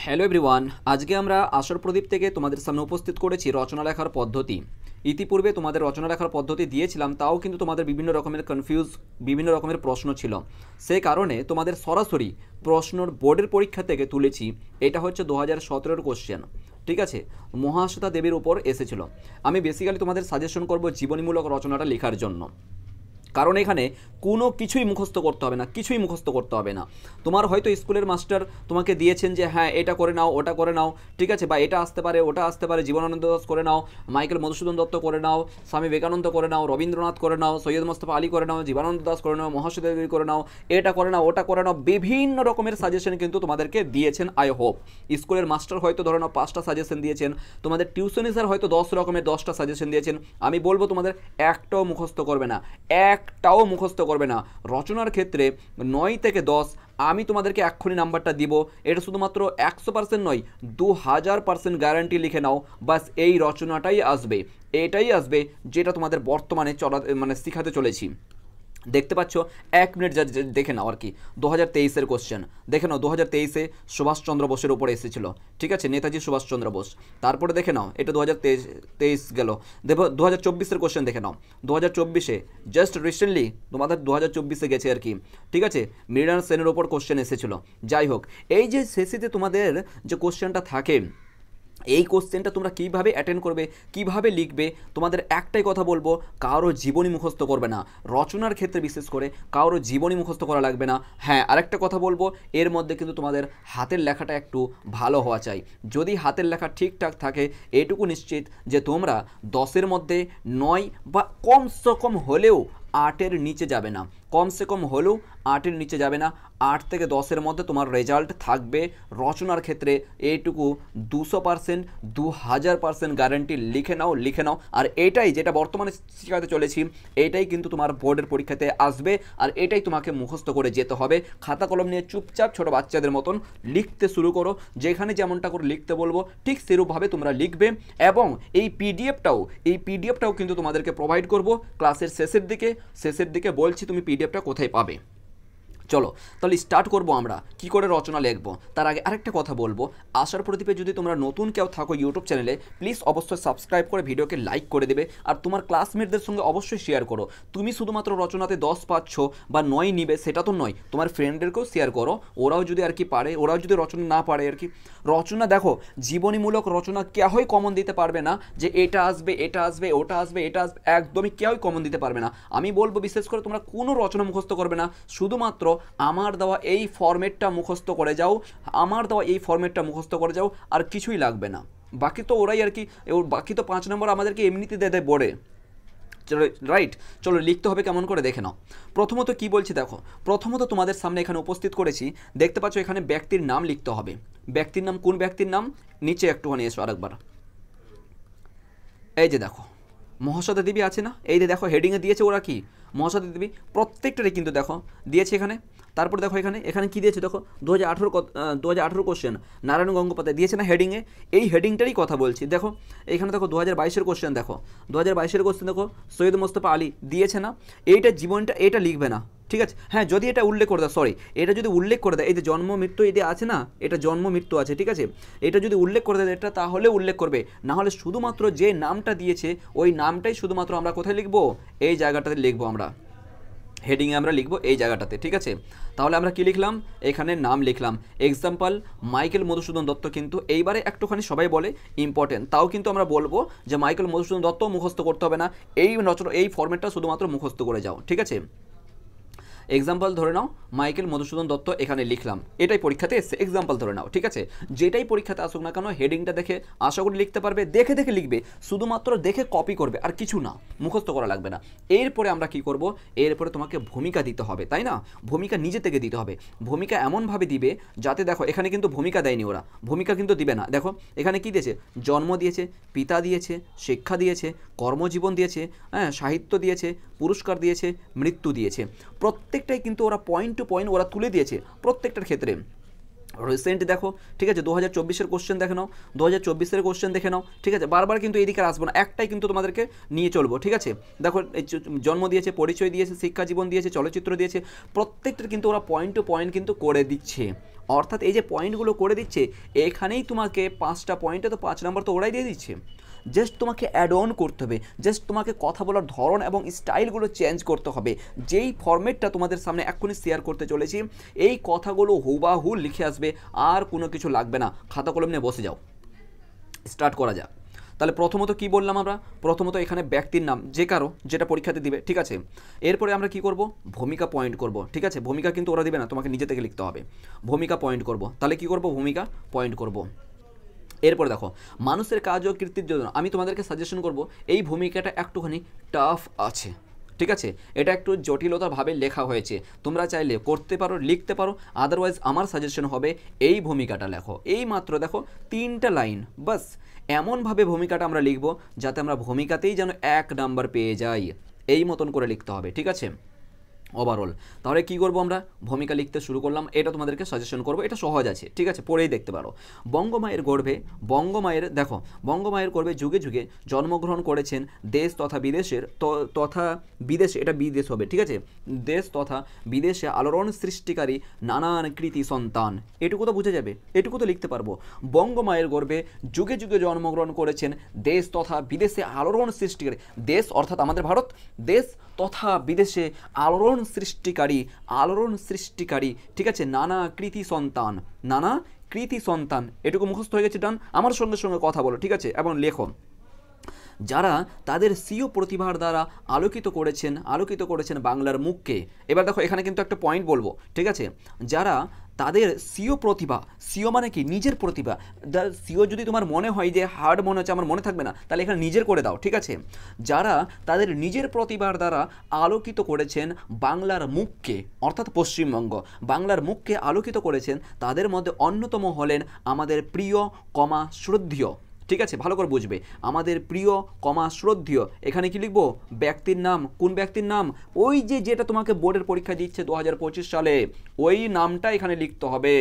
Hello everyone, আজকে আমরা আসর প্রদীপ থেকে তোমাদের সামনে উপস্থিত করেছি রচনা লেখার পদ্ধতি। ইতিপূর্বে তোমাদের রচনা লেখার পদ্ধতি দিয়েছিলাম, তাও কিন্তু তোমাদের বিভিন্ন রকমের বিভিন্ন রকমের প্রশ্ন ছিল। সেই কারণে তোমাদের সরাসরি প্রশ্নর বোর্ডের পরীক্ষা থেকে তুলেছি। এটা হচ্ছে 2017-এর কোশ্চেন, ঠিক আছে। মহাশ্বেতা দেবীর উপর এসেছিল। আমি বেসিক্যালি তোমাদের সাজেশন করব জীবনীমূলক রচনাটা লেখার জন্য, কারণ এখানে কোনো কিছুই মুখস্থ করতে হবে না, কিছুই মুখস্থ করতে হবে না। তোমার হয়তো স্কুলের মাস্টার তোমাকে দিয়েছেন যে হ্যাঁ এটা করে নাও, ওটা করে নাও, ঠিক আছে, বা এটা আসতে পারে, ওটা আসতে পারে, জীবনানন্দ দাশ করে নাও, মাইকেল মধুসূদন দত্ত করে নাও, স্বামী বিবেকানন্দ করে নাও, রবীন্দ্রনাথ করে নাও, সৈয়দ মোস্তফা আলী করে নাও, জীবনানন্দ দাশ করে নাও, মহাশ্বেতা দেবী করে নাও, এটা করে নাও, ওটা করে নাও। বিভিন্ন রকমের সাজেশন কিন্তু তোমাদেরকে দিয়েছেন। আই হোপ স্কুলের মাস্টার হয়তো ধরে নাও 5টা সাজেশন দিয়েছেন, তোমাদের টিউশনি স্যার হয়তো 10 রকমের 10টা সাজেশন দিয়েছেন। আমি বলবো তোমাদের একটাও মুখস্থ করবে না, একটাও মুখস্থ করবে না। রচনার ক্ষেত্রে 9 থেকে 10 আমি তোমাদেরকে এক্ষুনি নাম্বারটা দিব। এটা শুধুমাত্র 100% নয়, 2000% গ্যারান্টি লিখে নাও। বাস এই রচনাটাই আসবে, এটাই আসবে যেটা তোমাদের বর্তমানে শিখাতে চলেছি। দেখতে পাচ্ছ, 1 মিনিট যা দেখে নাও আর কি। 2023-এর কোশ্চেন দেখে নাও। 2023-এ সুভাষচন্দ্র বোসের উপরে এসেছিল, ঠিক আছে, নেতাজি সুভাষচন্দ্র বোস। তারপরে দেখে নাও, এটা 2023 গেল। দেখো 2024-এর কোশ্চেন দেখে নাও। 2024-এ জাস্ট রিসেন্টলি তোমাদের 2024-এ গেছে আর কি, ঠিক আছে, মৃণাল সেনের ওপর কোশ্চেন এসেছিল। যাই হোক, এই যে শেষেতে তোমাদের যে কোশ্চেনটা থাকে, এই কোশ্চেনটা তোমরা কীভাবে অ্যাটেন্ড করবে, কীভাবে লিখবে, তোমাদের একটাই কথা বলবো, কারো জীবনী মুখস্থ করবে না। রচনার ক্ষেত্রে বিশেষ করে কারো জীবনী মুখস্থ করা লাগবে না। হ্যাঁ, আরেকটা কথা বলবো, এর মধ্যে কিন্তু তোমাদের হাতের লেখাটা একটু ভালো হওয়া চাই। যদি হাতের লেখা ঠিকঠাক থাকে, এটুকু নিশ্চিত যে তোমরা 10-এর মধ্যে 9 বা কমসে কম হলেও 8-এর নিচে যাবে না, কমসে কম হলেও 8-এর নিচে যাবে না। 8 থেকে 10-এর মধ্যে তোমার রেজাল্ট থাকবে। রচনার ক্ষেত্রে এইটুকু 200%, 2000% গ্যারান্টি লিখে নাও, লিখে নাও। আর এটাই যেটা বর্তমানে শেখাতে চলেছি, এটাই কিন্তু তোমার বোর্ডের পরীক্ষাতে আসবে, আর এটাই তোমাকে মুখস্থ করে যেতে হবে। খাতা কলম নিয়ে চুপচাপ ছোটো বাচ্চাদের মতন লিখতে শুরু করো। যেখানে যেমনটা করে লিখতে বলবো ঠিক সেরূপভাবে তোমরা লিখবে। এবং এই পিডিএফটাও কিন্তু তোমাদেরকে প্রোভাইড করব ক্লাসের শেষের দিকে বলছি তুমি পিডিএফটা কোথায় পাবে। চলো তাহলে স্টার্ট করব আমরা কি করে রচনা লিখব। তার আগে আরেকটা কথা বলবো, আশার প্রদীপে যদি তোমরা নতুন কেউ থাকো ইউটিউব চ্যানেলে, প্লিজ অবশ্যই সাবস্ক্রাইব করে ভিডিওকে লাইক করে দেবে, আর তোমার ক্লাসমেটদের সঙ্গে অবশ্যই শেয়ার করো। তুমি শুধুমাত্র রচনাতে 10 পাচ্ছ বা 9 নিবে সেটা তো নয়, তোমার ফ্রেন্ডদেরকেও শেয়ার করো, ওরাও যদি আর কি পারে, ওরাও যদি রচনা না পারে আর কি। রচনা দেখো, জীবনীমূলক রচনা কেউই কমন দিতে পারবে না যে এটা আসবে, এটা আসবে, ওটা আসবে, এটা আসবে, একদমই কেউই কমন দিতে পারবে না। আমি বলবো বিশেষ করে তোমরা কোনো রচনা মুখস্থ করবে না, শুধুমাত্র আমার দেওয়া এই ফরম্যাটটা মুখস্থ করে যাও, আমার দেওয়া এই ফরম্যাটটা মুখস্থ করে যাও, আর কিছুই লাগবে না। বাকি তো ওরাই আর কি, বাকি তো 5 নম্বর আমাদেরকে এমনিতে দেয় বোর্ডে। চলো রাইট, চলো লিখতে হবে কেমন করে দেখে নাও। প্রথমত কি বলছি দেখো, প্রথমত তোমাদের সামনে এখানে উপস্থিত করেছি, দেখতে পাচ্ছ এখানে ব্যক্তির নাম লিখতে হবে। ব্যক্তির নাম, কোন ব্যক্তির নাম, নিচে একটুখানি এসো আরেকবার। এই যে দেখো মহাশ্বেতা দেবী আছে না, এই যে দেখো হেডিংয়ে দিয়েছে ওরা কি, মহাশ্বেতা দেবী, প্রত্যেকটারই কিন্তু দেখো দিয়েছে এখানে। তারপর দেখো এখানে কি দিয়েছে দেখো, 2018 কোশ্চেন, নারায়ণ গঙ্গোপাধ্যায় দিয়েছে না হেডিংয়ে, এই হেডিংটারই কথা বলছি। দেখো এখানে দেখো 2022-এর কোশ্চেন, দেখো 2022-এর কোশ্চেন দেখো, সৈয়দ মোস্তফা আলী দিয়েছে না। এইটা জীবনটা এটা লিখবে না, ঠিক আছে। হ্যাঁ, যদি এটা উল্লেখ করে দেয়, সরি, এটা যদি উল্লেখ করে দেয়, এই যে জন্ম মৃত্যু এই যে আছে না, এটা জন্ম মৃত্যু আছে, ঠিক আছে, এটা যদি উল্লেখ করে দেয় এটা তাহলে উল্লেখ করবে, না হলে শুধুমাত্র যে নামটা দিয়েছে ওই নামটাই শুধুমাত্র আমরা কোথায় লিখবো, এই জায়গাটাতে লিখবো, আমরা হেডিংয়ে আমরা লিখবো এই জায়গাটাতে, ঠিক আছে। তাহলে আমরা কি লিখলাম, এখানে নাম লিখলাম, এক্সাম্পল মাইকেল মধুসূদন দত্ত। কিন্তু এইবারে একটুখানি সবাই বলে ইম্পর্টেন্ট, তাও কিন্তু আমরা বলবো যে মাইকেল মধুসূদন দত্ত মুখস্থ করতে হবে না, এই ফরম্যাটটা শুধুমাত্র মুখস্থ করে যাও, ঠিক আছে। এক্সাম্পল ধরে নাও মাইকেল মধুসূদন দত্ত, এখানে লিখলাম, এটাই পরীক্ষাতে এসছে, এক্সাম্পল ধরে নাও, ঠিক আছে। যেটাই পরীক্ষাতে আসুক না কেন হেডিংটা দেখে আশা করি লিখতে পারবে, দেখে দেখে লিখবে, শুধুমাত্র দেখে কপি করবে, আর কিছু না, মুখস্থ করা লাগবে না। এরপরে আমরা কি করব, এরপরে তোমাকে ভূমিকা দিতে হবে, তাই না, ভূমিকা নিজে থেকে দিতে হবে। ভূমিকা এমনভাবে দিবে যাতে, দেখো এখানে কিন্তু ভূমিকা দেয়নি ওরা, ভূমিকা কিন্তু দিবে না। দেখো এখানে কি দিয়েছে, জন্ম দিয়েছে, পিতা দিয়েছে, শিক্ষা দিয়েছে, কর্মজীবন দিয়েছে, হ্যাঁ, সাহিত্য দিয়েছে, পুরস্কার দিয়েছে, মৃত্যু দিয়েছে। প্রত্যেকটাই কিন্তু ওরা পয়েন্ট টু পয়েন্ট ওরা তুলে দিয়েছে প্রত্যেকটার ক্ষেত্রে। রিসেন্ট দেখো, ঠিক আছে, 2024-এর কোশ্চেন দেখে নাও, 2024-এর কোশ্চেন দেখে নাও, ঠিক আছে। বারবার কিন্তু এদিকে আসবো না, একটাই কিন্তু তোমাদেরকে নিয়ে চলবো, ঠিক আছে। দেখো জন্ম দিয়েছে, পরিচয় দিয়েছে, শিক্ষা জীবন দিয়েছে, চলচ্চিত্র দিয়েছে, প্রত্যেকটার কিন্তু ওরা পয়েন্ট টু পয়েন্ট কিন্তু করে দিচ্ছে। অর্থাৎ এই যে পয়েন্টগুলো করে দিচ্ছে, এখানেই তোমাকে 5টা পয়েন্টে তো 5 নাম্বার তো ওরাই দিয়ে দিচ্ছে। জাস্ট তোমাকে অ্যাড অন করতে হবে, জাস্ট তোমাকে কথা বলার ধরন এবং স্টাইলগুলো চেঞ্জ করতে হবে। যেই ফরম্যাটটা তোমাদের সামনে এক্ষুনি শেয়ার করতে চলেছি, এই কথাগুলো হুবাহু লিখে আসবে, আর কোনো কিছু লাগবে না। খাতা কলম নিয়ে বসে যাও, স্টার্ট করা যাক। তাহলে প্রথমত কি বললাম আমরা, প্রথমত এখানে ব্যক্তির নাম যে কারো যেটা পরীক্ষাতে দিবে, ঠিক আছে। এরপরে আমরা কি করব, ভূমিকা পয়েন্ট করব, ঠিক আছে। ভূমিকা কিন্তু ওরা দিবে না, তোমাকে নিজে থেকে লিখতে হবে। ভূমিকা পয়েন্ট করব, তাহলে কি করব, ভূমিকা পয়েন্ট করব। এরপর দেখো, মানুষের কাজ ও কীর্তির জন্য আমি তোমাদেরকে সাজেশন করব, এই ভূমিকাটা একটুখানি টাফ আছে, ঠিক আছে। এটা একটু জটিলতাভাবে লেখা হয়েছে, তোমরা চাইলে করতে পারো, লিখতে পারো। আদারওয়াইজ আমার সাজেশন হবে এই ভূমিকাটা লেখো। এই মাত্র দেখো 3টা লাইন, বাস এমনভাবে ভূমিকাটা আমরা লিখব যাতে আমরা ভূমিকাতেই যেন 1 নাম্বার পেয়ে যাই, এই মতন করে লিখতে হবে, ঠিক আছে। ওভারঅল তাহলে কী করবো, আমরা ভূমিকা লিখতে শুরু করলাম। এটা তোমাদেরকে সাজেশন করবো, এটা সহজ আছে, ঠিক আছে, পড়েই দেখতে পারো। বঙ্গমায়ের গর্ভে, বঙ্গমায়ের দেখো, বঙ্গমায়ের গর্ভে যুগে যুগে জন্মগ্রহণ করেছেন দেশ তথা বিদেশের তথা বিদেশে, এটা বিদেশ হবে, ঠিক আছে, দেশ তথা বিদেশে আলোড়ন সৃষ্টিকারী নানান কৃতি সন্তান, এটুকু তো বুঝে যাবে, এটুকু তো লিখতে পারবো। বঙ্গমায়ের গর্ভে যুগে যুগে জন্মগ্রহণ করেছেন দেশ তথা বিদেশে আলোড়ন সৃষ্টিকারী, দেশ অর্থাৎ আমাদের ভারত, দেশ তথা বিদেশে আলোড়ন সৃষ্টিকারী, ঠিক আছে, নানা কৃতি সন্তান, নানা কৃতি সন্তান, এটুকু মুখস্থ হয়ে গেছে, ডান। আমার সঙ্গে সঙ্গে কথা বলো, ঠিক আছে, এবং লেখো। যারা তাদের স্বীয় প্রতিভার দ্বারা আলোকিত করেছেন বাংলার মুখকে। এবার দেখো এখানে কিন্তু একটা পয়েন্ট বলবো, ঠিক আছে। যারা তাদের স্বীয় প্রতিভা, স্বীয় মানে কি, নিজের প্রতিভা, স্বীয় যদি তোমার মনে হয় যে হার্ড মনে হচ্ছে, আমার মনে থাকবে না, তাহলে এখানে নিজের করে দাও, ঠিক আছে। যারা তাদের নিজের প্রতিভার দ্বারা আলোকিত করেছেন বাংলার মুখকে, অর্থাৎ পশ্চিমবঙ্গ, বাংলার মুখকে আলোকিত করেছেন, তাদের মধ্যে অন্যতম হলেন আমাদের প্রিয় শ্রদ্ধেয়, ঠিক আছে, ভালো করে বুঝবে, আমাদের প্রিয় শ্রদ্ধেয়। এখানে কি লিখবো, ব্যক্তির নাম, কোন ব্যক্তির নাম, ওই যেটা তোমাকে বোর্ডের পরীক্ষা দিচ্ছে 2025 সালে, ওই নামটা এখানে লিখতে হবে।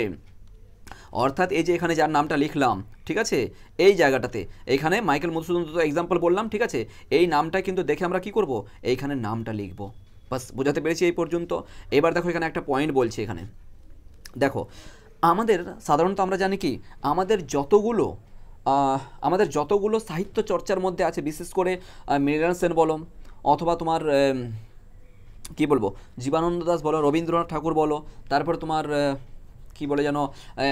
অর্থাৎ এই যে এখানে যার নামটা লিখলাম, ঠিক আছে, এই জায়গাটাতে এইখানে মাইকেল মধুসূদন দত্ত এক্সাম্পল বললাম, ঠিক আছে, এই নামটা কিন্তু দেখে আমরা কি করব, এইখানে নামটা লিখবো, বাস বোঝাতে পেরেছি এই পর্যন্ত। এবার দেখো এখানে একটা পয়েন্ট বলছি, এখানে দেখো, আমাদের সাধারণত আমরা জানি কি, আমাদের যতগুলো সাহিত্য চর্চার মধ্যে আছে, বিশেষ করে মৃণাল সেন বলো, অথবা তোমার কি বলবো, জীবনানন্দ দাশ বলো, রবীন্দ্রনাথ ঠাকুর বলো, তারপর তোমার কি বলে যেন,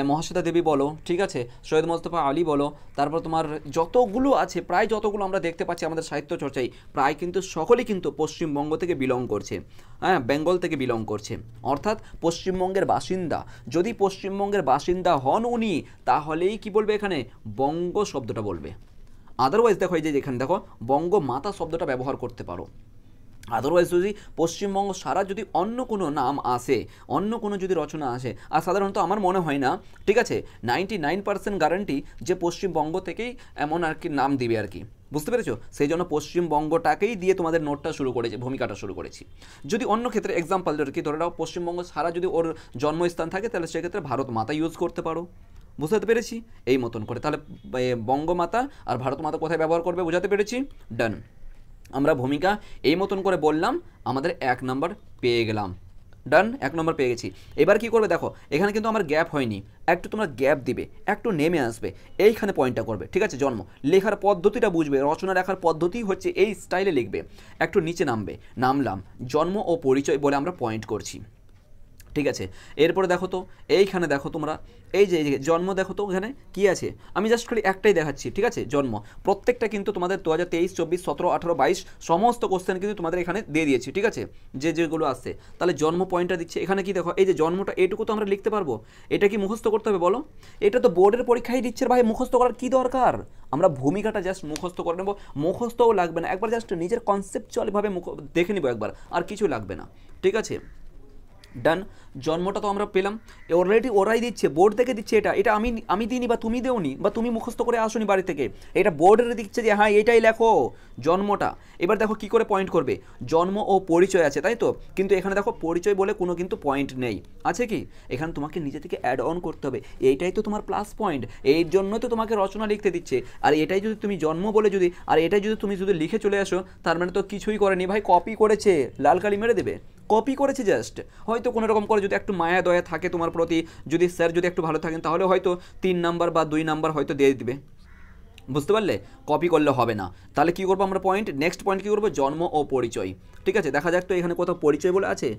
মহাশ্বেতা দেবী বলো, ঠিক আছে, সৈয়দ মোস্তফা আলী বলো, তারপর তোমার যতগুলো আছে, প্রায় যতগুলো আমরা দেখতে পাচ্ছি আমাদের সাহিত্য চর্চায়, প্রায় কিন্তু সকলেই কিন্তু পশ্চিমবঙ্গ থেকে বিলং করছে, হ্যাঁ, বেঙ্গল থেকে বিলং করছে, অর্থাৎ পশ্চিমবঙ্গের বাসিন্দা। যদি পশ্চিমবঙ্গের বাসিন্দা হন উনি, তাহলেই কি বলবে, এখানে বঙ্গ শব্দটা বলবে। আদারওয়াইজ দেখো এই যে এখানে দেখো বঙ্গমাতা শব্দটা ব্যবহার করতে পারো। আদারওয়াইজ যদি পশ্চিমবঙ্গ সারা যদি অন্য কোনো নাম আসে, অন্য কোনো যদি রচনা আসে, আর সাধারণত আমার মনে হয় না, ঠিক আছে, 99% গ্যারান্টি যে পশ্চিমবঙ্গ থেকেই এমন আর কি নাম দিবে আর কি, বুঝতে পেরেছো। সেই জন্য পশ্চিমবঙ্গটাকেই দিয়ে তোমাদের নোটটা শুরু করেছি, ভূমিকাটা শুরু করেছি। যদি অন্য ক্ষেত্রে এক্সাম্পল ধরে কি, ধরে নাও পশ্চিমবঙ্গ সারা যদি ওর জন্মস্থান থাকে, তাহলে সেক্ষেত্রে ভারত মাতা ইউজ করতে পারো, বুঝতে পেরেছি, এই মতন করে। তাহলে বঙ্গমাতা আর ভারত মাতা কোথায় ব্যবহার করবে, বোঝাতে পেরেছি, ডান। আমরা ভূমিকা এই মতন করে বললাম, আমাদের 1 নাম্বার পেয়ে গেলাম, ডান, 1 নম্বর পেয়ে গেছি। এবার কি করবে দেখো, এখানে কিন্তু আমার গ্যাপ হয়নি, একটু তোমরা গ্যাপ দিবে, একটু নেমে আসবে, এইখানে পয়েন্টটা করবে, ঠিক আছে। জন্ম লেখার পদ্ধতিটা বুঝবে, রচনা লেখার পদ্ধতি হচ্ছে এই স্টাইলে লিখবে, একটু নিচে নামবে, নামলাম, জন্ম ও পরিচয় বলে আমরা পয়েন্ট করছি, ঠিক আছে। এরপরে দেখো তো, এইখানে দেখো তোমরা, এই যে জন্ম দেখো তো, এখানে কি আছে, আমি জাস্ট খালি একটাই দেখাচ্ছি, ঠিক আছে, জন্ম। প্রত্যেকটা কিন্তু তোমাদের 2023, 24, 17, 18, 22 সমস্ত কোশ্চেন কিন্তু তোমাদের এখানে দিয়ে দিয়েছি, ঠিক আছে, যেগুলো আসছে। তাহলে জন্ম পয়েন্টটা দিচ্ছে, এখানে কি দেখো, এই যে জন্মটা, এইটুকু তো আমরা লিখতে পারবো। এটা কি মুখস্থ করতে হবে বলো, এটা তো বোর্ডের পরীক্ষায় দিচ্ছে ভাই, মুখস্থ করার কি দরকার, আমরা ভূমিকাটা জাস্ট মুখস্থ করে নেবো, মুখস্থও লাগবে না, একবার জাস্ট নিজের কনসেপচুয়ালিভাবে দেখে নিব একবার, আর কিছু লাগবে না, ঠিক আছে, ডান। জন্মটা তো আমরা পেলাম, অলরেডি ওরাই দিচ্ছে, বোর্ড থেকে দিচ্ছে, এটা আমি দিইনি বা তুমি দেওনি বা তুমি মুখস্থ করে আসোনি বাড়ি থেকে, এটা বোর্ডের দিচ্ছে যে হ্যাঁ এটাই লেখো জন্মটা। এবার দেখো কি করে পয়েন্ট করবে, জন্ম ও পরিচয় আছে, তাই তো, কিন্তু এখানে দেখো পরিচয় বলে কোনো কিন্তু পয়েন্ট নেই, আছে কি, এখানে তোমাকে নিজে থেকে অ্যাড অন করতে হবে, এইটাই তো তোমার প্লাস পয়েন্ট, এই জন্য তো তোমাকে রচনা লিখতে দিচ্ছে। আর এটাই যদি তুমি জন্ম বলে এটাই যদি তুমি লিখে চলে আসো, তার মানে তো কিছুই করেনি ভাই, কপি করেছে, লাল কালি মেরে দেবে, কপি করেছে জাস্ট। হয়তো কোনো রকম করে যদি একটু মায়া দয়া থাকে তোমার প্রতি, যদি স্যার যদি একটু ভালো থাকেন, তাহলে হয়তো 3 নাম্বার বা 2 নাম্বার হয়তো দিয়ে দিবে, বুঝতে পারলে? কপি করলে হবে না। তাহলে কী করবো আমরা পয়েন্ট, নেক্সট পয়েন্ট কী করবো, জন্ম ও পরিচয়। ঠিক আছে, দেখা যাক তো এখানে কোথাও পরিচয় বলে আছে।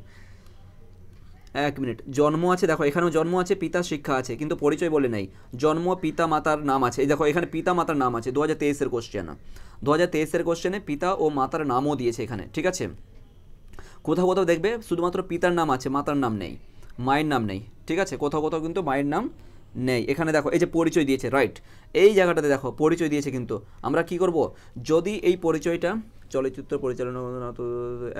1 মিনিট, জন্ম আছে, দেখো এখানেও জন্ম আছে, পিতা শিক্ষা আছে, কিন্তু পরিচয় বলে নেই। জন্ম, পিতা মাতার নাম আছে, এই দেখো এখানে পিতা মাতার নাম আছে, 2023-এর কোশ্চেন, 2023-এর কোশ্চেনে পিতা ও মাতার নামও দিয়েছে এখানে। ঠিক আছে, কোথাও কোথাও দেখবে শুধুমাত্র পিতার নাম আছে, মাতার নাম নেই, মায়ের নাম নেই। ঠিক আছে, কোথাও কোথাও কিন্তু মায়ের নাম নেই। এখানে দেখো এই যে পরিচয় দিয়েছে, রাইট, এই জায়গাটাতে দেখো পরিচয় দিয়েছে, কিন্তু আমরা কি করব, যদি এই পরিচয়টা চলচ্চিত্র পরিচালনা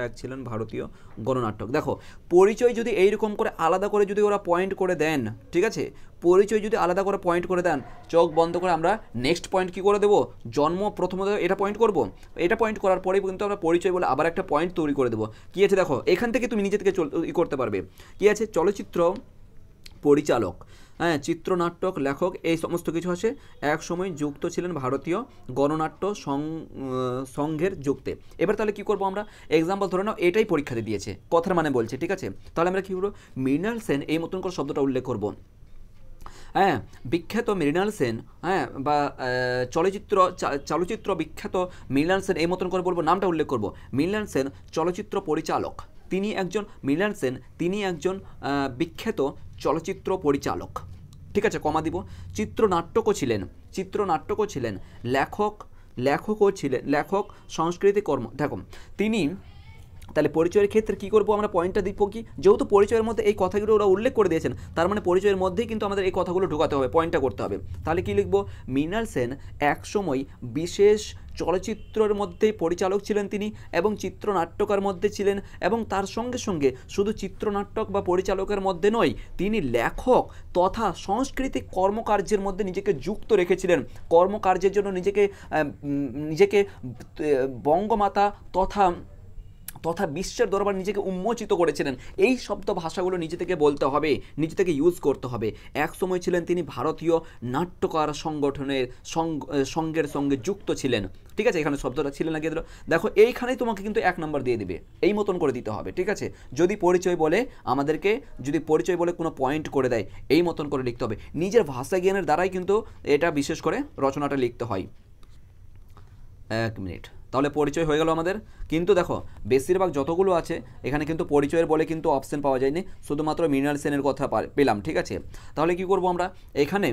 এক ছিলেন ভারতীয় গণনাটক, দেখো পরিচয় যদি এইরকম করে আলাদা করে যদি ওরা পয়েন্ট করে দেন, ঠিক আছে, পরিচয় যদি আলাদা করে পয়েন্ট করে দেন, চোখ বন্ধ করে আমরা নেক্সট পয়েন্ট কী করে দেবো, জন্ম প্রথমত এটা পয়েন্ট করব, এটা পয়েন্ট করার পরেই কিন্তু আমরা পরিচয় বলে আবার একটা পয়েন্ট তৈরি করে দেবো। কী আছে দেখো, এখান থেকে তুমি নিজে থেকে করতে পারবে। কী আছে, চলচ্চিত্র পরিচালক, হ্যাঁ, চিত্রনাট্যক লেখক, এই সমস্ত কিছু আছে, এক সময় যুক্ত ছিলেন ভারতীয় গণনাট্য সংঘের যুক্তে। এবার তাহলে কী করবো আমরা, এক্সাম্পল ধরে নাও এটাই পরীক্ষাতে দিয়েছে, কথার মানে বলছে, ঠিক আছে, তাহলে আমরা কী করবো, মৃণাল সেন এই মতন করে শব্দটা উল্লেখ করব। হ্যাঁ, বিখ্যাত মৃণাল সেন, হ্যাঁ, বা চলচ্চিত্র বিখ্যাত মৃণাল সেন এই মতন করে বলবো, নামটা উল্লেখ করব। মৃণাল সেন চলচ্চিত্র পরিচালক, মৃণাল সেন তিনি একজন বিখ্যাত চলচ্চিত্র পরিচালক। ঠিক আছে, কমা দিব। চিত্রনাট্যকও ছিলেন, লেখক সাংস্কৃতিক কর্ম, দেখো তিনি, তাহলে পরিচয়ের ক্ষেত্রে কী করবো আমরা, পয়েন্টটা দিব কি, যেহেতু পরিচয়ের মধ্যে এই কথাগুলো ওরা উল্লেখ করে দিয়েছেন, তার মানে পরিচয়ের মধ্যেই কিন্তু আমাদের এই কথাগুলো ঢোকাতে হবে, পয়েন্টটা করতে হবে। তাহলে কী লিখবো, মৃণাল সেন একসময় বিশেষ চলচ্চিত্রের মধ্যে পরিচালক ছিলেন তিনি, এবং চিত্রনাট্যকার মধ্যে ছিলেন, এবং তার সঙ্গে সঙ্গে শুধু চিত্রনাট্যক বা পরিচালকের মধ্যে নয়, তিনি লেখক তথা সাংস্কৃতিক কর্মকার্যের মধ্যে নিজেকে যুক্ত রেখেছিলেন, কর্মকার্যের জন্য নিজেকে বঙ্গমাতা তথা বিশ্বের দরবার নিজেকে উন্মোচিত করেছিলেন। এই শব্দ ভাষাগুলো নিজে থেকে বলতে হবে, নিজে থেকে ইউজ করতে হবে। এক সময় ছিলেন তিনি ভারতীয় নাট্যকার সংগঠনের সঙ্গের সঙ্গে যুক্ত ছিলেন। ঠিক আছে, এখানে শব্দটা ছিলেন লাগিয়ে দিল, দেখো এইখানেই তোমাকে কিন্তু 1 নম্বর দিয়ে দিবে, এই মতন করে দিতে হবে। ঠিক আছে, যদি পরিচয় বলে আমাদেরকে, যদি পরিচয় বলে কোনো পয়েন্ট করে দেয়, এই মতন করে লিখতে হবে। নিজের ভাষা জ্ঞানের দ্বারাই কিন্তু এটা বিশেষ করে রচনাটা লিখতে হয়। 1 মিনিট, তাহলে পরিচয় হয়ে গেল আমাদের। কিন্তু দেখো বেশিরভাগ যতগুলো আছে এখানে কিন্তু পরিচয়ের বলে কিন্তু অপশন পাওয়া যায়নি, শুধুমাত্র মৃণাল সেনের কথা পেলাম। ঠিক আছে, তাহলে কি করব আমরা, এখানে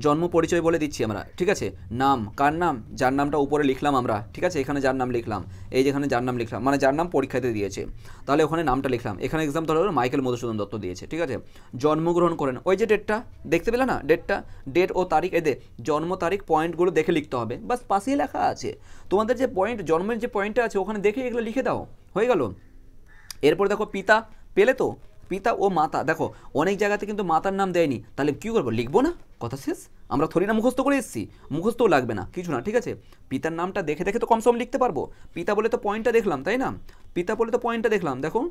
জন্ম পরিচয় বলে দিচ্ছি আমরা। ঠিক আছে, নাম, কার নাম, যার নামটা উপরে লিখলাম আমরা। ঠিক আছে, এখানে যার নাম লিখলাম, এই যেখানে যার নাম লিখলাম, মানে যার নাম পরীক্ষাতে দিয়েছে, তাহলে ওখানে নামটা লিখলাম। এখানে এক্সাম ধরো মাইকেল মধুসূদন দত্ত দিয়েছে। ঠিক আছে, জন্মগ্রহণ করেন, ওই যে ডেটটা দেখতে পেলে না, ডেট ও তারিখ, এদের জন্ম তারিখ পয়েন্টগুলো দেখে লিখতে হবে, বাস পাশেই লেখা আছে। তোমাদের যে পয়েন্ট, জন্মের যে পয়েন্টটা আছে ওখানে দেখে এগুলো লিখে দাও, হয়ে গেল। এরপর দেখো পিতা, পেলে তো, পিতা ও মাতা, দেখো অনেক জায়গাতে কিন্তু মাতার নাম দেয়নি, তাহলে কী করবো, লিখবো না, কথা শেষ। আমরা থরি না মুখস্থ করে এসেছি, মুখস্থও লাগবে না কিছু না। ঠিক আছে, পিতার নামটা দেখে দেখে তো কমসম লিখতে পারবো। পিতা বলে তো পয়েন্টটা দেখলাম, তাই না, পিতা বলে তো পয়েন্টটা দেখলাম। দেখো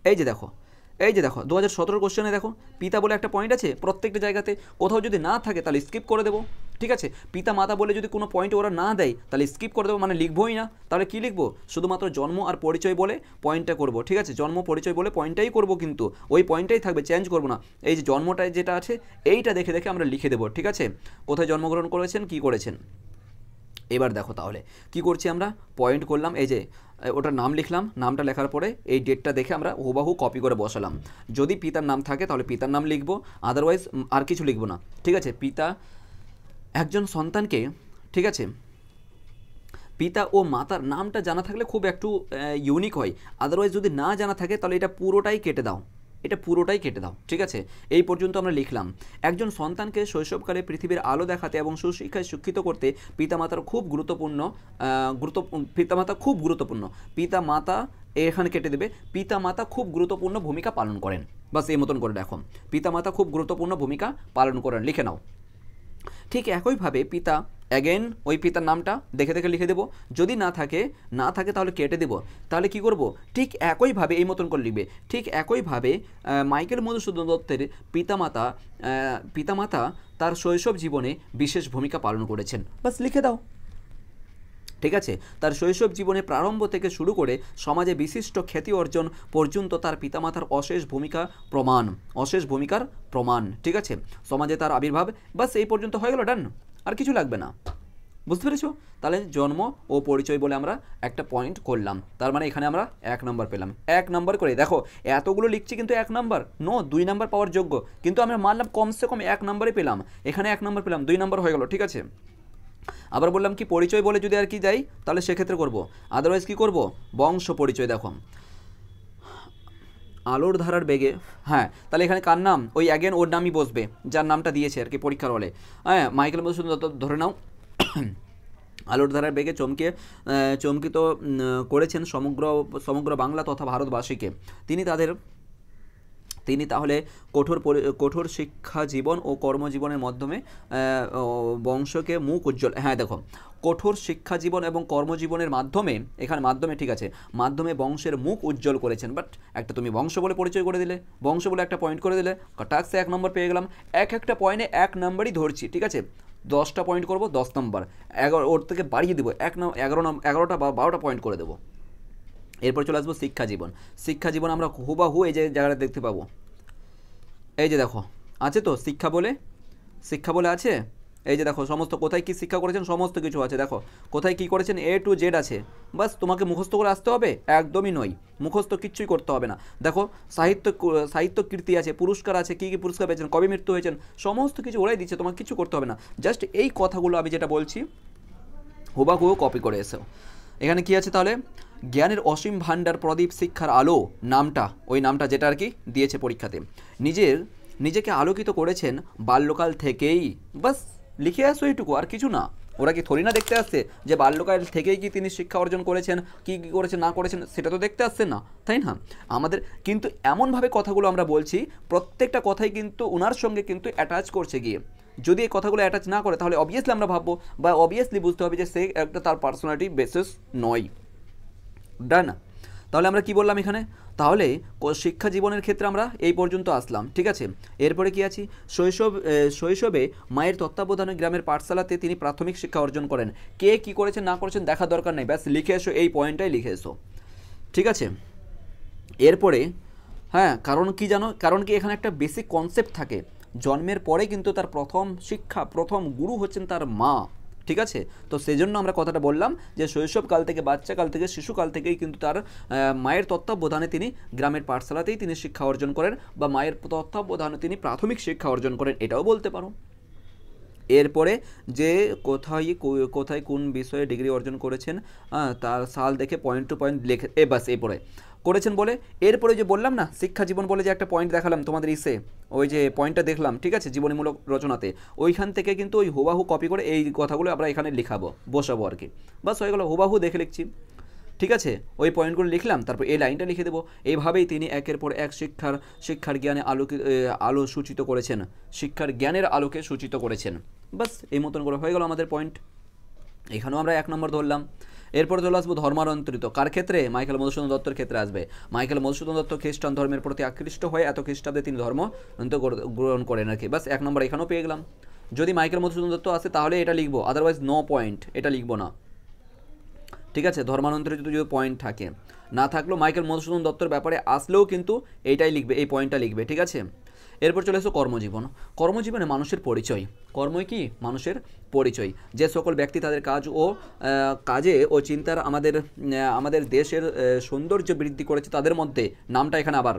এই যে দেখো 2017 কোশ্চেনে দেখো পিতা বলে একটা পয়েন্ট আছে প্রত্যেকটা জায়গাতে, কোথাও যদি না থাকে তাহলে স্কিপ করে দেবো। ঠিক আছে, পিতা মাতা বলে যদি কোনো পয়েন্ট ওরা না দেয় তাহলে স্কিপ করে দেবো, মানে লিখবোই না। তাহলে কি লিখবো, শুধুমাত্র জন্ম আর পরিচয় বলে পয়েন্টটা করব। ঠিক আছে, জন্ম পরিচয় বলে পয়েন্টটাই করব, কিন্তু ওই পয়েন্টটাই থাকবে, চেঞ্জ করবো না। এই যে জন্মটায় যেটা আছে এইটা দেখে দেখে আমরা লিখে দেবো। ঠিক আছে, কোথায় জন্মগ্রহণ করেছেন, কি করেছেন। এবার দেখো তাহলে কি করছি আমরা, পয়েন্ট করলাম, এই যে ওটার নাম লিখলাম, নামটা লেখার পরে এই ডেটটা দেখে আমরা হুবাহু কপি করে বসালাম। যদি পিতার নাম থাকে তাহলে পিতার নাম লিখবো, আদারওয়াইজ আর কিছু লিখবো না। ঠিক আছে, পিতা একজন সন্তানকে, ঠিক আছে, পিতা ও মাতার নামটা জানা থাকলে খুব একটু ইউনিক হয়, আদারওয়াইজ যদি না জানা থাকে তাহলে এটা পুরোটাই কেটে দাও। ঠিক আছে, এই পর্যন্ত আমরা লিখলাম। একজন সন্তানকে শৈশবকালে পৃথিবীর আলো দেখাতে এবং সুশিক্ষায় শিক্ষিত করতে পিতামাতা খুব গুরুত্বপূর্ণ, পিতামাতা এখানে কেটে দেবে, পিতামাতা খুব গুরুত্বপূর্ণ ভূমিকা পালন করেন, বাস এই মতন করে দেখো, পিতামাতা খুব গুরুত্বপূর্ণ ভূমিকা পালন করেন, লিখে নাও। ঠিক একইভাবে পিতা, অ্যাগেন ওই পিতার নামটা দেখে দেখে লিখে দেবো, যদি না থাকে তাহলে কেটে দেবো। তাহলে কি করব, ঠিক একইভাবে এই মতন করে লিখবে। ঠিক একইভাবে মাইকেল মধুসূদন দত্তের পিতামাতা তার শৈশব জীবনে বিশেষ ভূমিকা পালন করেছেন, বাস লিখে দাও। ঠিক আছে, তার শৈশব জীবনে প্রারম্ভ থেকে শুরু করে সমাজে বিশিষ্ট খ্যাতি অর্জন পর্যন্ত তার পিতামাতার অশেষ ভূমিকার প্রমাণ। ঠিক আছে, সমাজে তার আবির্ভাব, বাস এই পর্যন্ত হয়ে গেল, ডান, আর কিছু লাগবে না। বুঝতে পেরেছো? তাহলে জন্ম ও পরিচয় বলে আমরা একটা পয়েন্ট করলাম, তার মানে এখানে আমরা 1 নম্বর পেলাম। 1 নম্বর করে দেখো, এতগুলো লিখছি কিন্তু 1 নম্বর 2 নম্বর পাওয়ার যোগ্য, কিন্তু আমরা মানলাম কমসে কম 1 নম্বরই পেলাম, এখানে 1 নম্বর পেলাম, 2 নম্বর হয়ে গেল। ঠিক আছে, আবার বললাম কি পরিচয় বলে যদি আর কি যাই তাহলে সেক্ষেত্রে করব, আদারওয়াইজ কি করব, বংশ পরিচয়। দেখো আলোর ধারার বেগে, হ্যাঁ, তাহলে এখানে কার নাম, ওই অ্যাগেন ওর নামই বসবে যার নামটা দিয়েছে আর কি পরীক্ষার হলে। হ্যাঁ, মাইকেল মধুসূদন দত্ত ধরে নাও। আলোর ধারার বেগে চমকিত করেছেন সমগ্র বাংলা তথা ভারতবাসীকে। তিনি তাহলে কঠোর শিক্ষা জীবন ও কর্মজীবনের মাধ্যমে বংশকে মুখ উজ্জ্বল, হ্যাঁ দেখো, কঠোর শিক্ষা জীবন এবং কর্মজীবনের মাধ্যমে, এখানে মাধ্যমে, ঠিক আছে, মাধ্যমে বংশের মুখ উজ্জ্বল করেছেন। বাট একটা তুমি বংশ বলে পরিচয় করে দিলে, বংশ বলে একটা পয়েন্ট করে দিলে, টাক্সে 1 নম্বর পেয়ে গেলাম। একটা পয়েন্টে 1 নম্বরই ধরছি, ঠিক আছে, 10টা পয়েন্ট করবো, 10 নম্বর, 11 ওর থেকে বাড়িয়ে দেবো, 11টা বা 12টা পয়েন্ট করে দেবো। এরপর চলে আসবো শিক্ষা জীবন আমরা হুবাহু এই যে জায়গাটা দেখতে পাবো, এই যে দেখো আছে তো শিক্ষা বলে আছে, এই যে দেখো সমস্ত কোথায় কি শিক্ষা করেছেন সমস্ত কিছু আছে, দেখো কোথায় কি করেছেন A to Z আছে, বাস তোমাকে মুখস্থ করে আসতে হবে, একদমই নয়, মুখস্থ কিচ্ছুই করতে হবে না। দেখো সাহিত্য কীর্তি আছে, পুরস্কার আছে, কী কী পুরস্কার পেয়েছেন, কবে মৃত্যু হয়েছেন, সমস্ত কিছু ওরাই দিচ্ছে, তোমাকে কিছু করতে হবে না, জাস্ট এই কথাগুলো আমি যেটা বলছি হুবাহু কপি করে এসো। এখানে কি আছে তাহলে, জ্ঞানের অসীম ভাণ্ডার প্রদীপ শিক্ষার আলো, ওই নামটা যেটা আর কি দিয়েছে পরীক্ষাতে, নিজেকে আলোকিত করেছেন বাল্যকাল থেকেই, বাস লিখে আসো এইটুকু, আর কিছু না। ওরা কি থরি না দেখতে আসছে যে বাল্যকাল থেকেই কি তিনি শিক্ষা অর্জন করেছেন, কি কী করেছেন না করেছেন, সেটা তো দেখতে আসছেন না, তাই না? আমাদের কিন্তু এমনভাবে কথাগুলো আমরা বলছি, প্রত্যেকটা কথাই কিন্তু ওনার সঙ্গে কিন্তু অ্যাটাচ করছে গিয়ে, যদি এই কথাগুলো অ্যাটাচ না করে তাহলে অবভিয়াসলি আমরা ভাববো বা অবভিয়াসলি বুঝতে হবে যে সে একটা তার পার্সোনালিটি বেসিস নয়, ডান। তাহলে আমরা কি বললাম এখানে, তাহলে শিক্ষা জীবনের ক্ষেত্রে আমরা এই পর্যন্ত আসলাম। ঠিক আছে, এরপরে কি আছি, শৈশবে মায়ের তত্ত্বাবধানে গ্রামের পাঠশালাতে তিনি প্রাথমিক শিক্ষা অর্জন করেন। কে কি করেছেন না করেছেন দেখার দরকার নেই, ব্যাস লিখে এসো, এই পয়েন্টটাই লিখে এসো। ঠিক আছে, এরপরে হ্যাঁ, কারণ কি জানো, কারণ কি এখানে একটা বেসিক কনসেপ্ট থাকে, জন্মের পরে কিন্তু তার প্রথম গুরু হচ্ছেন তার মা। ঠিক আছে, তো সেজন্য আমরা কথাটা বললাম যে শৈশবকাল থেকে, বাচ্চাকাল থেকে, শিশুকাল থেকেই কিন্তু তার মায়ের তত্ত্বাবধানে তিনি গ্রামের পাঠশালাতেই তিনি শিক্ষা অর্জন করেন, বা মায়ের তত্ত্বাবধানে তিনি প্রাথমিক শিক্ষা অর্জন করেন, এটাও বলতে পারো। এরপরে যে কোথায় কোন বিষয়ে ডিগ্রি অর্জন করেছেন তার সাল দেখে পয়েন্ট টু পয়েন্ট লিখে বাস এরপরে করেছেন বলে, এরপরে যে বললাম না শিক্ষা জীবন বলে যে একটা পয়েন্ট দেখালাম তোমাদের ওই যে পয়েন্টটা দেখলাম, ঠিক আছে, জীবনীমূলক রচনাতে, ওইখান থেকে কিন্তু ওই হুবাহু কপি করে এই কথাগুলো আমরা এখানে বসাবো আর কি, বাস হয়ে গেল, হুবাহু দেখে লিখছি। ঠিক আছে, ওই পয়েন্টগুলো লিখলাম, তারপর এই লাইনটা লিখে দেবো। এইভাবেই তিনি একের পর এক শিক্ষার জ্ঞানে আলো সূচিত করেছেন, শিক্ষার জ্ঞানের আলোকে সূচিত করেছেন, বাস এই মতন করে হয়ে গেল আমাদের পয়েন্ট। এখানেও আমরা 1 নম্বর ধরলাম। এরপর চলে আসবো ধর্মান্তরিত, কার ক্ষেত্রে, মাইকেল মধুসূদন দত্তর ক্ষেত্রে আসবে। মাইকেল মধুসূদন দত্ত খ্রিস্টান ধর্মের প্রতি আকৃষ্ট হয়ে এত খ্রিস্টাব্দে তিনি ধর্ম গ্রহণ করেন আর কি, বাস 1 নম্বর এখানেও পেয়ে গেলাম। যদি মাইকেল মধুসূদন দত্ত আসে তাহলে এটা লিখবো, আদারওয়াইজ নো পয়েন্ট, এটা লিখবো না। ঠিক আছে, ধর্মান্তরিত যদি পয়েন্ট থাকে, না থাকলেও মাইকেল মধুসূদন দত্তর ব্যাপারে আসলেও কিন্তু এইটাই লিখবে, এই পয়েন্টটা লিখবে। ঠিক আছে, এরপর চলে এসো কর্মজীবনে মানুষের পরিচয়। কর্মই কি মানুষের পরিচয়, যে সকল ব্যক্তি তাদের কাজে ও চিন্তার আমাদের দেশের সৌন্দর্য বৃদ্ধি করেছে, তাদের মধ্যে নামটা এখানে আবার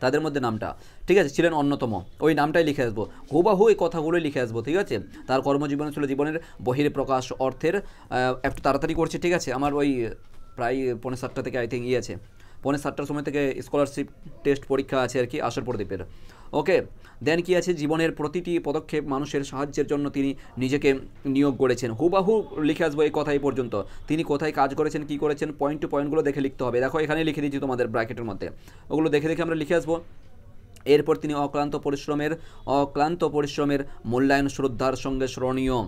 তাদের মধ্যে নামটা, ঠিক আছে, ছিলেন অন্যতম, ওই নামটাই লিখে আসবো, হুবাহু এই কথাগুলোই লিখে আসবো। ঠিক আছে, তার কর্মজীবনে ছিল জীবনের বহিঃপ্রকাশ অর্থের, একটু তাড়াতাড়ি করছে, ঠিক আছে, আমার ওই প্রায় 6:45 থেকে আই থিঙ্ক আছে, 6:45টার সময় থেকে স্কলারশিপ টেস্ট পরীক্ষা আছে আর কি আসর প্রদীপের। ওকে, দেন কি আছে, জীবনের প্রতিটি পদক্ষেপ মানুষের সাহায্যের জন্য তিনি নিজেকে নিয়োগ করেছেন, হুবাহু লিখে আসবো এই কথাই পর্যন্ত। তিনি কোথায় কাজ করেছেন, কি করেছেন, পয়েন্ট টু পয়েন্টগুলো দেখে লিখতে হবে, দেখো এখানে লিখে দিচ্ছি তোমাদের ব্র্যাকেটের মধ্যে, ওগুলো দেখে দেখে আমরা লিখে আসবো। এরপর তিনি অক্লান্ত পরিশ্রমের মূল্যায়ন শ্রদ্ধার সঙ্গে স্মরণীয়,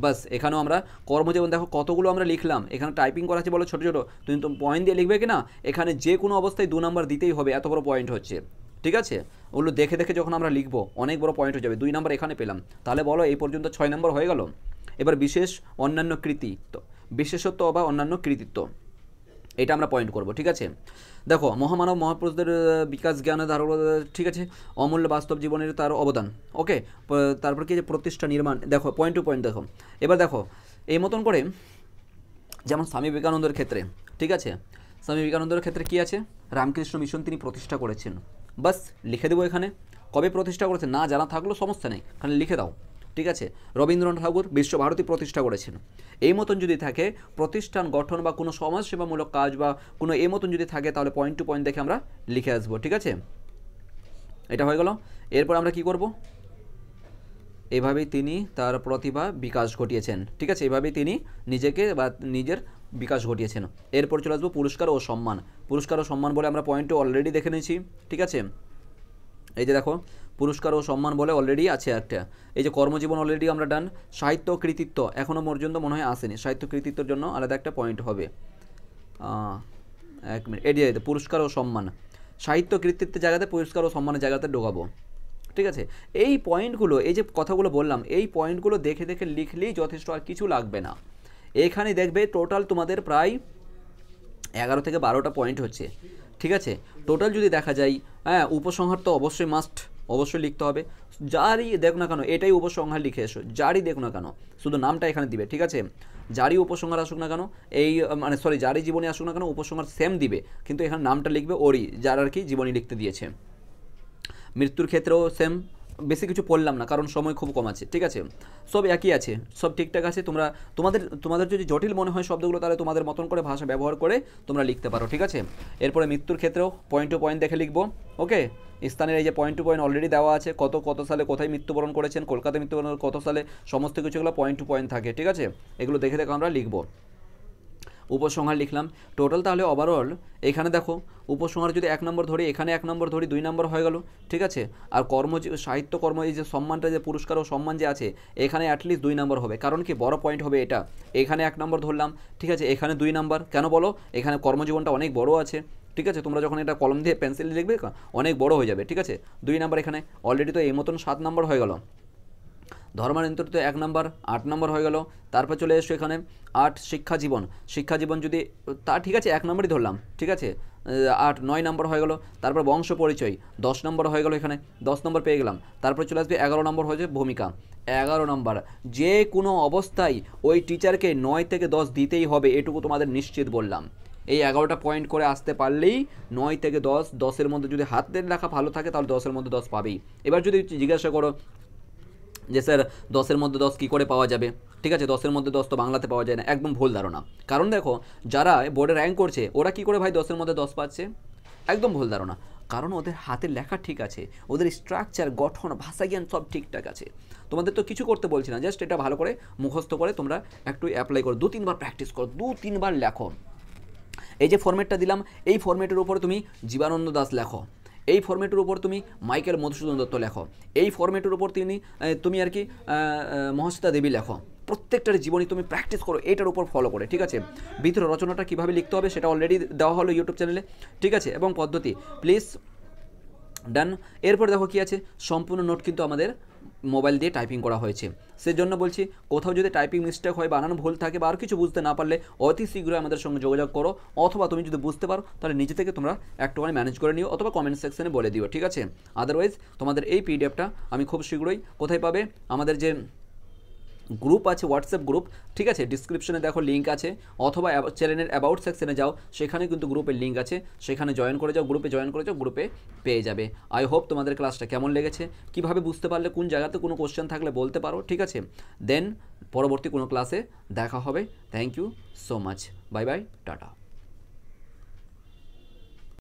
বাস এখানেও আমরা কর্মজীবন, দেখো কতগুলো আমরা লিখলাম, এখানে টাইপিং করা আছে বলো ছোটো ছোটো, তুমি তো পয়েন্ট দিয়ে লিখবে কি না, এখানে যে কোনো অবস্থায় 2 নম্বর দিতেই হবে, এত বড় পয়েন্ট হচ্ছে। ঠিক আছে, ওগুলো দেখে দেখে যখন আমরা লিখবো অনেক বড় পয়েন্ট হয়ে যাবে, 2 নম্বর এখানে পেলাম, তাহলে বলো এই পর্যন্ত 6 নম্বর হয়ে গেল। এবার বিশেষ অন্যান্য কৃতি, তো বিশেষত্ব বা অন্যান্য কৃতিত্ব, এটা আমরা পয়েন্ট করব। ঠিক আছে, দেখো মহামানব মহাপুরুষদের বিকাশ জ্ঞানে ধারণ, ঠিক আছে, অমূল্য বাস্তব জীবনের তার অবদান। ওকে, তারপর কি যে প্রতিষ্ঠা নির্মাণ, দেখো পয়েন্ট টু পয়েন্ট দেখো। এবার দেখো এই মতন করে যেমন স্বামী বিবেকানন্দের ক্ষেত্রে, ঠিক আছে, স্বামী বিবেকানন্দের ক্ষেত্রে কী আছে, রামকৃষ্ণ মিশন তিনি প্রতিষ্ঠা করেছেন। বাস লিখে দেবো এখানে কবে প্রতিষ্ঠা করেছেন, না জানা থাকলেও সমস্যা নেই, এখানে লিখে দাও। ঠিক আছে, রবীন্দ্রনাথ ঠাকুর বিশ্বভারতী প্রতিষ্ঠা করেছেন। এই মতন যদি থাকে প্রতিষ্ঠান গঠন বা কোনো সমাজসেবামূলক কাজ বা কোনো এই মতন যদি থাকে তাহলে পয়েন্ট টু পয়েন্ট দেখে আমরা লিখে আসবো। ঠিক আছে, এটা হয়ে গেল। এরপর আমরা কি করব, এভাবেই তিনি তার প্রতিভা বিকাশ ঘটিয়েছেন। ঠিক আছে, এভাবেই তিনি নিজেকে বা নিজের বিকাশ ঘটিয়েছেন। এরপর চলে আসবো পুরস্কার ও সম্মান। পুরস্কার ও সম্মান বলে আমরা পয়েন্টও অলরেডি দেখে নিয়েছি। ঠিক আছে, এই যে দেখো পুরস্কার ও সম্মান বলে অলরেডি আছে একটা। এই যে কর্মজীবন অলরেডি আমরা ডান। সাহিত্য কৃতিত্ব এখনও পর্যন্ত মনে হয় আসেনি, সাহিত্য কৃতিত্বের জন্য আলাদা একটা পয়েন্ট হবে। এক মিনিট, এই যে পুরস্কার ও সম্মান, সাহিত্য কৃতিত্বের জায়গাতে পুরস্কার ও সম্মানের জায়গাতে ঢোকাবো। ঠিক আছে, এই পয়েন্টগুলো, এই যে কথাগুলো বললাম, এই পয়েন্টগুলো দেখে দেখে লিখলেই যথেষ্ট, আর কিছু লাগবে না। এখানে দেখবে টোটাল তোমাদের প্রায় 11 থেকে 12টা পয়েন্ট হচ্ছে। ঠিক আছে, টোটাল যদি দেখা যায়, হ্যাঁ উপসংহার তো অবশ্যই মাস্ট, অবশ্যই লিখতে হবে। যারই দেখো না কেন এটাই উপসংহার লিখে এসো, যারই দেখো না কেন শুধু নামটা এখানে দিবে। ঠিক আছে, যারই উপসংহার আসুক না কেন, এই মানে সরি যারই জীবনী আসুক না কেন উপসংহার সেম দিবে, কিন্তু এখানে নামটা লিখবে ওরই, যার আর কি জীবনী লিখতে দিয়েছে। মৃত্যুর ক্ষেত্রেও সেম, বেশি কিছু পড়লাম না কারণ সময় খুব কম আছে। ঠিক আছে, সব একই আছে, সব ঠিকঠাক আছে। তোমাদের যদি জটিল মনে হয় শব্দগুলো তাহলে তোমাদের মতন করে ভাষা ব্যবহার করে তোমরা লিখতে পারো। ঠিক আছে, এরপরে মৃত্যুর ক্ষেত্রেও পয়েন্ট টু পয়েন্ট দেখে লিখবো। ওকে, স্থানের এই যে পয়েন্ট টু পয়েন্ট অলরেডি দেওয়া আছে, কত সালে কোথায় মৃত্যুবরণ করেছেন, কলকাতায় মৃত্যুবরণ কত সালে, সমস্ত কিছুগুলো পয়েন্ট টু পয়েন্ট থাকে। ঠিক আছে, এগুলো দেখে দেখে আমরা লিখবো। উপসংহার লিখলাম টোটাল, তাহলে ওভারঅল এখানে দেখো উপসংহার যদি 1 নম্বর ধরি, এখানে 1 নম্বর ধরি, 2 নম্বর হয়ে গেল। ঠিক আছে, আর সাহিত্য কর্ম এই যে সম্মানটা, যে পুরস্কার ও সম্মান যে আছে, এখানে অ্যাটলিস্ট 2 নম্বর হবে, কারণ কি বড় পয়েন্ট হবে এটা। এখানে 1 নম্বর ধরলাম, ঠিক আছে, এখানে 2 নম্বর, কেন বলো, এখানে কর্মজীবনটা অনেক বড় আছে। ঠিক আছে, তোমরা যখন এটা কলম দিয়ে পেন্সিল লিখবে অনেক বড় হয়ে যাবে। ঠিক আছে, 2 নম্বর এখানে অলরেডি তো এই মতন 7 নম্বর হয়ে গেল। ধর্মান্তরিত 1 নম্বর, 8 নম্বর হয়ে গেল। তারপর চলে এসো এখানে 8 শিক্ষা জীবন যদি তা ঠিক আছে 1 নম্বরই ধরলাম। ঠিক আছে, 8 9 নম্বর হয়ে গেল। তারপর বংশ পরিচয় 10 নম্বর হয়ে গেল, এখানে 10 নম্বর পেয়ে গেলাম। তারপর চলে আসবে 11 নম্বর হয়েছে ভূমিকা। 11 নম্বর, যে কোনো অবস্থায় ওই টিচারকে 9 থেকে 10 দিতেই হবে, এটুকু তোমাদের নিশ্চিত বললাম। এই 11টা পয়েন্ট করে আসতে পারলেই 9 থেকে 10, 10-এর মধ্যে যদি হাতের লেখা ভালো থাকে তাহলে 10-এর মধ্যে 10 পাবেই। এবার যদি জিজ্ঞাসা করো যে স্যার 10-এর মধ্যে 10 কী করে পাওয়া যাবে, ঠিক আছে, 10-এর মধ্যে 10 তো বাংলাতে পাওয়া যায় না, একদম ভুল ধারণা। কারণ দেখো যারা বোর্ডে র্যাঙ্ক করছে ওরা কী করে ভাই 10-এর মধ্যে 10 পাচ্ছে, একদম ভুল ধারণা। কারণ ওদের হাতের লেখা ঠিক আছে, ওদের স্ট্রাকচার, গঠন, ভাষা জ্ঞান সব ঠিকঠাক আছে। তোমাদের তো কিছু করতে বলছি না, জাস্ট এটা ভালো করে মুখস্থ করে তোমরা একটু অ্যাপ্লাই করো, 2-3 বার প্র্যাকটিস করো, 2-3 বার লেখো। এই যে ফরম্যাটটা দিলাম, এই ফরম্যাটের উপরে তুমি জীবানন্দ দাস লেখো, এই ফরম্যাটের উপর তুমি মাইকেল মধুসূদন দত্ত লেখো, এই ফরম্যাটের উপর তুমি আর কি মহাশ্বেতা দেবী লেখো। প্রত্যেকটার জীবনী তুমি প্র্যাকটিস করো এটার উপর ফলো করে। ঠিক আছে, ভিতরে রচনাটা কীভাবে লিখতে হবে সেটা অলরেডি দেওয়া হলো ইউটিউব চ্যানেলে। ঠিক আছে, এবং পদ্ধতি প্লিজ ডান। এরপর দেখো কী আছে, সম্পূর্ণ নোট কিন্তু আমাদের মোবাইল দিয়ে টাইপিং করা হয়েছে। সেজন্য বলছি কোথাও যদি টাইপিং মিস্টেক হয়, বানানো ভুল থাকে বা আর কিছু বুঝতে না পারলে অতি শীঘ্রই আমাদের সঙ্গে যোগাযোগ করো, অথবা তুমি যদি বুঝতে পারো তাহলে নিজে থেকে তোমরা একটুখানি ম্যানেজ করে নিও, অথবা কমেন্ট সেকশনে বলে দিও। ঠিক আছে, আদারওয়াইজ তোমাদের এই পিডিএফটা আমি খুব শীঘ্রই কোথায় পাবে, আমাদের যে গ্রুপ আছে, হোয়াটসঅ্যাপ গ্রুপ, ঠিক আছে, ডিসক্রিপশনে দেখো লিঙ্ক আছে, অথবা চ্যানেলের অ্যাবাউট সেকশনে যাও, সেখানে কিন্তু গ্রুপের লিঙ্ক আছে, সেখানে জয়েন করে যাও, গ্রুপে জয়েন করে যাও, গ্রুপে পেয়ে যাবে। আই হোপ তোমাদের ক্লাসটা কেমন লেগেছে, কীভাবে বুঝতে পারলে, কোন জায়গাতে কোনো কোশ্চেন থাকলে বলতে পারো। ঠিক আছে, দেন পরবর্তী কোনো ক্লাসে দেখা হবে। Thank you so much, bye bye, tata.